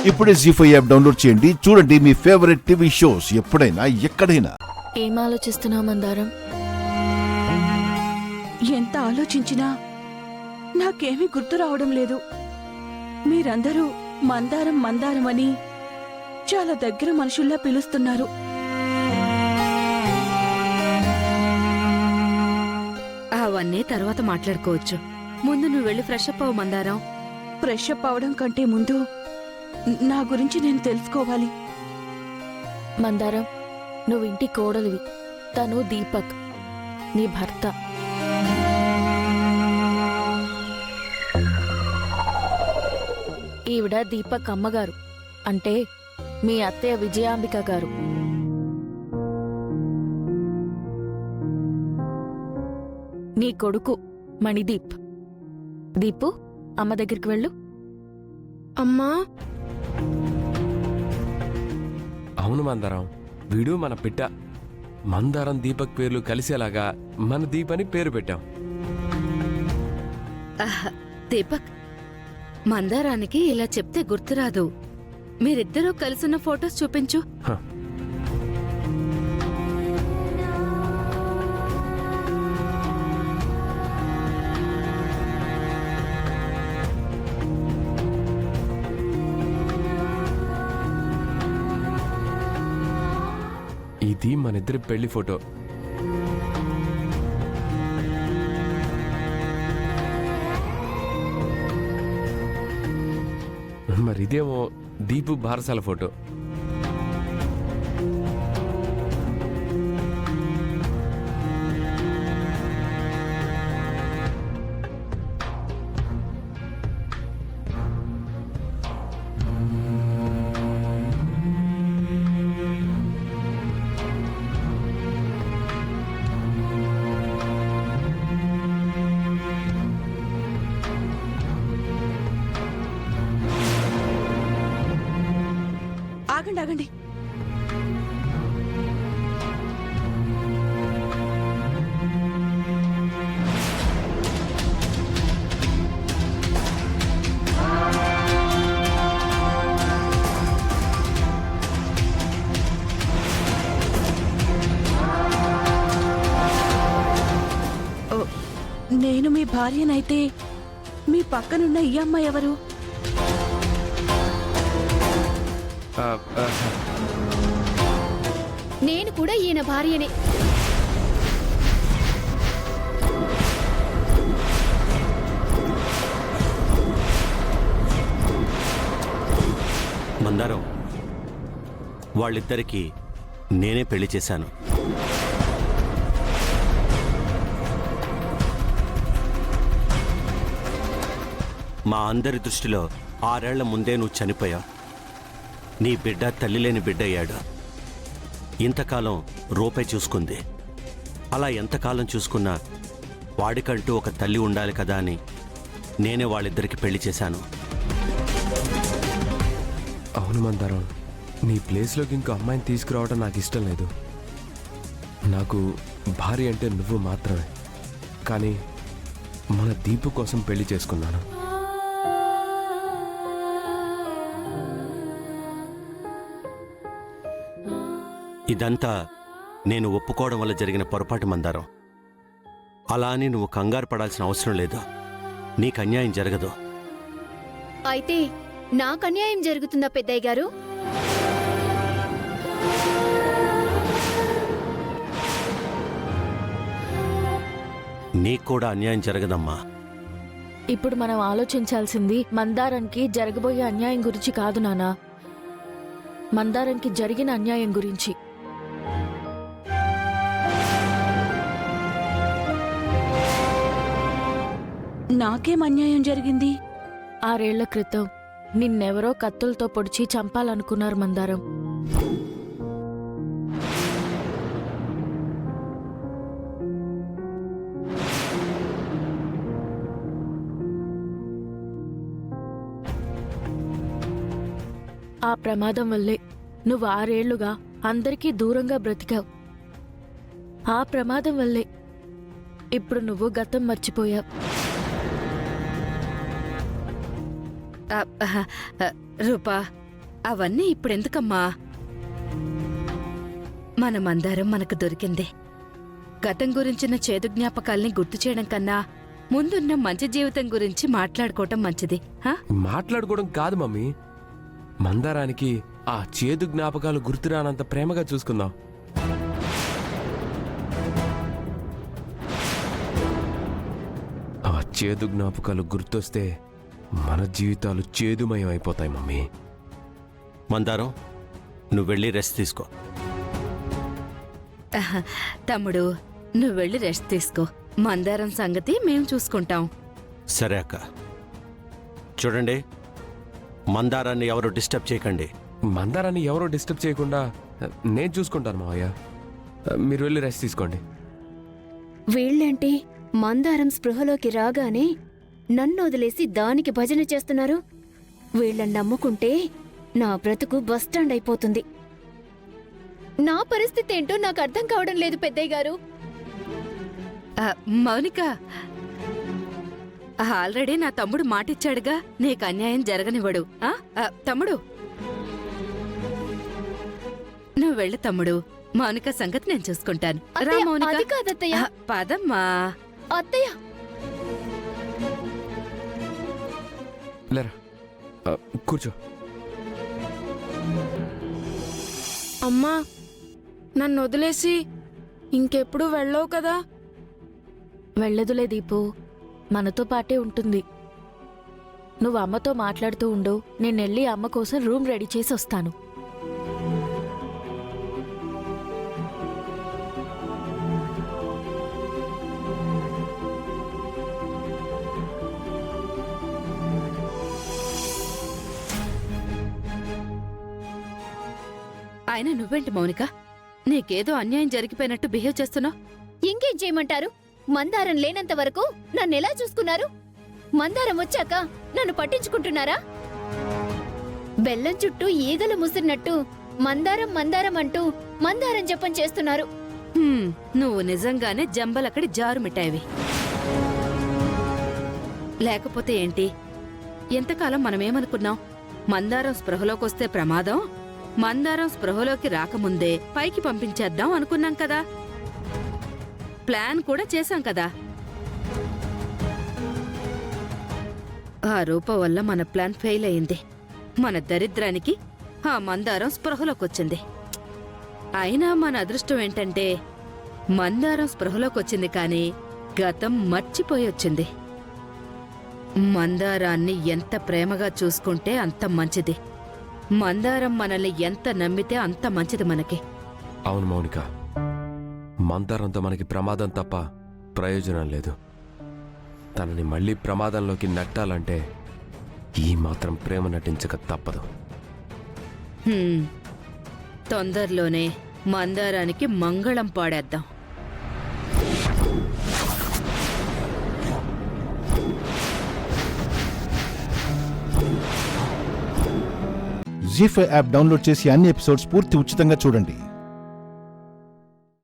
ఇప్పుడే జీ5 app download చేయండి. చూడండి మీ ఫేవరెట్ టీవీ షోస్ ఎప్పుడైనా ఎక్కడైనా. ఏం ఆలోచిస్తున్నావు మందారం? ఎంత ఆలోచించినా నాకేమీ గుర్తు రావడం లేదు. మీరందరూ మందారం మందారం అని చాలా దగ్గర మనుషుల్లా పిలుస్తున్నారు. అవన్నీ తర్వాత మాట్లాడుకోవచ్చు. ముందు నువ్వు వెళ్ళి ఫ్రెష్ అప్ అవ్వు మందారం. ఫ్రెష్ అప్ అవడం కంటే ముందు నా గురించి నేను తెలుసుకోవాలి. మందారం, నువ్వు ఇంటి కోడలివి. తను దీపక్, నీ భర్త. ఈవిడ దీపక్ అమ్మగారు, అంటే మీ అత్తయ్య విజయాంబిక గారు. నీ కొడుకు మణిదీప్. దీపు, అమ్మ దగ్గరికి వెళ్ళు. అమ్మా. అవును మందారం, వీడు మన పిట్ట. మందారం దీపక్ పేర్లు కలిసేలాగా మన దీప్ అని పేరు పెట్టాం. దీపక్, మందారానికి ఇలా చెప్తే గుర్తురాదు. మీరిద్దరూ కలిసున్న ఫొటోస్ చూపించు. ఇది మనిద్దరి పెళ్లి ఫోటో. మరిదేమో దీపు బారసాల ఫోటో. ఆగండి ఆగండి. నేను మీ భార్యనైతే మీ పక్కనున్న ఈ అమ్మాయి ఎవరు? నేను కూడా ఈయన భార్యనే. మందారం, వాళ్ళిద్దరికీ నేనే పెళ్లి చేశాను. మా అందరి దృష్టిలో 6 ఏళ్ల ముందే నువ్వు చనిపోయావు. నీ బిడ్డ తల్లి లేని బిడ్డ అయ్యాడు. ఇంతకాలం రూపాయి చూసుకుంది. అలా ఎంతకాలం చూసుకున్నా వాడికంటూ ఒక తల్లి ఉండాలి కదా అని నేనే వాళ్ళిద్దరికి పెళ్లి చేశాను. అవును మందారం, నీ ప్లేస్లోకి ఇంకో అమ్మాయిని తీసుకురావడం నాకు ఇష్టం లేదు. నాకు భార్య అంటే నువ్వు మాత్రమే. కానీ మన దీపు కోసం పెళ్లి చేసుకున్నాను. ఇదంతా నేను ఒప్పుకోవడం వల్ల జరిగిన పొరపాటు మందారం. అలా అని నువ్వు కంగారు పడాల్సిన అవసరం లేదు. నీకు అన్యాయం జరగదు. అయితే నాకు అన్యాయం జరుగుతుందా పెద్దయ్య గారు? నీకు కూడా అన్యాయం జరగదమ్మా. ఇప్పుడు మనం ఆలోచించాల్సింది మందారానికి జరగబోయే అన్యాయం గురించి కాదు నానా, మందారానికి జరిగిన అన్యాయం గురించి. నాకేం అన్యాయం జరిగింది? 6 ఏళ్ల క్రితం నిన్నెవరో కత్తులతో పొడిచి చంపాలనుకున్నారు మందారం. ఆ ప్రమాదం వల్లే నువ్వు 6 ఏళ్లుగా అందరికీ దూరంగా బ్రతికావు. ఆ ప్రమాదం వల్లే ఇప్పుడు నువ్వు గతం మర్చిపోయావు. రూపా, అవన్నీ ఇప్పుడెందుకమ్మా? మన మందారం మనకు దొరికింది. గతం గురించిన చేదు జ్ఞాపకాల్ని గుర్తు చేయడం కన్నా ముందున్న మంచి జీవితం గురించి మాట్లాడుకోవటం మంచిది. హా? మాట్లాడుకోవడం కాదు మమ్మీ, మందారానికి ఆ చేదు జ్ఞాపకాలు గుర్తురానంత ప్రేమగా చూసుకుందాం. ఆ చేదు జ్ఞాపకాలు గుర్తొస్తే మన జీవితాలు చేదుమయం అయిపోతాయి మమ్మీ. మందారం, నువ్వు వెళ్ళి రెస్ట్ తీసుకో. తమ్ముడు, నువ్వు వెళ్ళి రెస్ట్ తీసుకో. మందారం సంగతి మేం చూసుకుంటాం. సరే అక్క. చూడండి, మందారాన్ని ఎవరు డిస్టర్బ్ చేయకండి. మందారాన్ని ఎవరో డిస్టర్బ్ చేయకుండా నేను చూసుకుంటాను మావయ్య. మీరు వెళ్ళి రెస్ట్ తీసుకోండి. వీళ్ళేంటి మందారం స్పృహలోకి రాగానే నన్ను వదిలేసి దానికి భజన చేస్తున్నారు? వీళ్ళని నమ్ముకుంటే నా బ్రతుకు బస్టాండ్ అయిపోతుంది. నా పరిస్థితి ఏంటో నాకు అర్థం కావడం లేదు పెద్దయ్య గారు. మౌనిక, ఆల్రెడీ నా తమ్ముడు మాటిచ్చాడుగా నీకు అన్యాయం జరగనివ్వడు. తమ్ముడు, నువ్వు వెళ్ళు తమ్ముడు. మౌనిక సంగతి నేను చూసుకుంటాను. రా అత్తయ్య, మౌనిక. అది కాదత్తయ్య. పదమ్మా. అత్తయ్య, లేరా, కూర్చో. అమ్మా, నన్ను వదిలేసి ఇంకెప్పుడు వెళ్ళవు కదా? వెళ్ళదులే దీపు, మనతో పాటే ఉంటుంది. నువ్వు అమ్మతో మాట్లాడుతూ ఉండు, నేనెళ్ళి అమ్మ కోసం రూమ్ రెడీ చేసి వస్తాను. ఆయన నువ్వేంటి మౌనిక, నీకేదో అన్యాయం జరిగిపోయినట్టు బిహేవ్ చేస్తున్నావు? ఇంకేం చేయమంటారు? మందారం లేనంత వరకు నన్నెలా చూసుకున్నారు? మందారం వచ్చాక నన్ను పట్టించుకుంటున్నారా? బెల్లం చుట్టూ ఈగలు ముసిరినట్టు మందారం మందారం అంటూ మందారం జపం చేస్తున్నారు. నువ్వు నిజంగానే జంబలక్కడి జారు మిఠాయివి. లేకపోతే ఏంటి? ఎంతకాలం మనమేమనుకున్నాం? మందారం స్పృహలోకొస్తే ప్రమాదం, మందారం స్పృహలోకి రాకముందే పైకి పంపించేద్దాం అనుకున్నాం కదా. ప్లాన్ కూడా చేశాం కదా. ఆ రూప వల్ల మన ప్లాన్ ఫెయిల్ అయింది. మన దరిద్రానికి ఆ మందారం స్పృహలోకొచ్చింది. అయినా మన అదృష్టం ఏంటంటే మందారం స్పృహలోకొచ్చింది కానీ గతం మర్చిపోయి వచ్చింది. మందారాన్ని ఎంత ప్రేమగా చూసుకుంటే అంత మంచిది. మందారం మనల్ని ఎంత నమ్మితే అంత మంచిది మనకి. అవును మౌనిక, మందారంతో మనకి ప్రమాదం తప్ప ప్రయోజనం లేదు. తనని మళ్ళీ ప్రమాదంలోకి నెట్టాలంటే ఈ మాత్రం ప్రేమ నటించక తప్పదు. తొందరలోనే మందారానికి మంగళం పాడేద్దాం. జీ5 యాప్ డౌన్లోడ్ చేసి అన్ని ఎపిసోడ్స్ పూర్తి ఉచితంగా చూడండి.